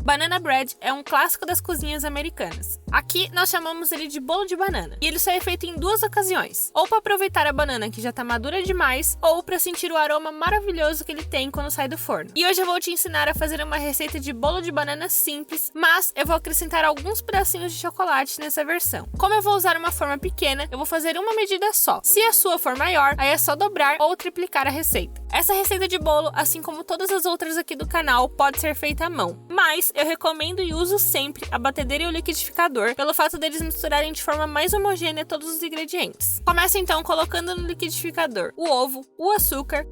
Banana bread é um clássico das cozinhas americanas. Aqui nós chamamos ele de bolo de banana, e ele só é feito em duas ocasiões, ou para aproveitar a banana que já está madura demais, ou para sentir o aroma maravilhoso que ele tem quando sai do forno. E hoje eu vou te ensinar a fazer uma receita de bolo de banana simples, mas eu vou acrescentar alguns pedacinhos de chocolate nessa versão. Como eu vou usar uma forma pequena, eu vou fazer uma medida só. Se a sua for maior, aí é só dobrar ou triplicar a receita. Essa receita de bolo, assim como todas as outras aqui do canal, pode ser feita à mão, mas eu recomendo e uso sempre a batedeira e o liquidificador, pelo fato deles misturarem de forma mais homogênea todos os ingredientes. Começa então colocando no liquidificador o ovo, o açúcar,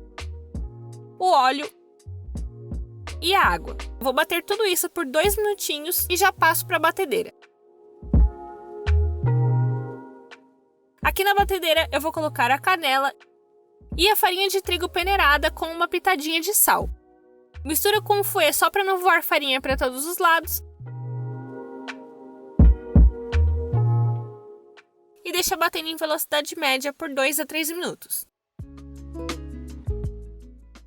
o óleo e a água. Vou bater tudo isso por 2 minutinhos e já passo para a batedeira. Aqui na batedeira eu vou colocar a canela e a farinha de trigo peneirada com uma pitadinha de sal. Mistura com um fouet só para não voar farinha para todos os lados. E deixa batendo em velocidade média por 2 a 3 minutos.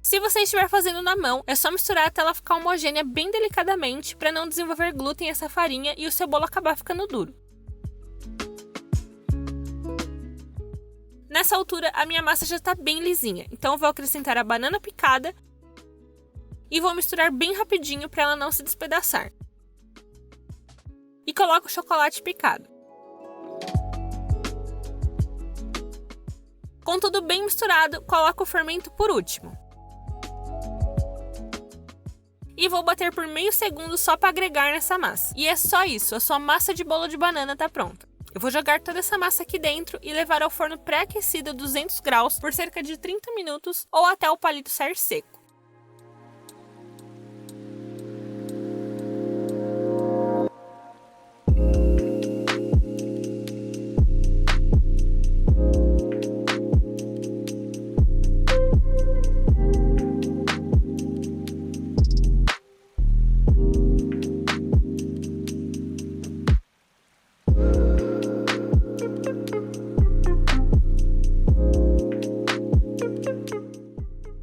Se você estiver fazendo na mão, é só misturar até ela ficar homogênea bem delicadamente para não desenvolver glúten essa farinha e o seu bolo acabar ficando duro. Nessa altura, a minha massa já está bem lisinha, então eu vou acrescentar a banana picada e vou misturar bem rapidinho para ela não se despedaçar. E coloco o chocolate picado. Com tudo bem misturado, coloco o fermento por último. E vou bater por meio segundo só para agregar nessa massa. E é só isso, a sua massa de bolo de banana está pronta. Eu vou jogar toda essa massa aqui dentro e levar ao forno pré-aquecido a 200 graus por cerca de 30 minutos ou até o palito sair seco.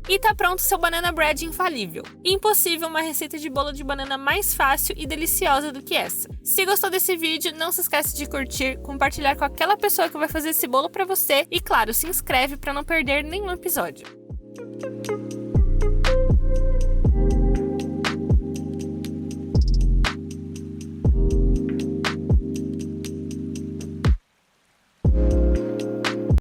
E tá pronto seu banana bread infalível. Impossível uma receita de bolo de banana mais fácil e deliciosa do que essa. Se gostou desse vídeo, não se esquece de curtir, compartilhar com aquela pessoa que vai fazer esse bolo pra você e, claro, se inscreve pra não perder nenhum episódio.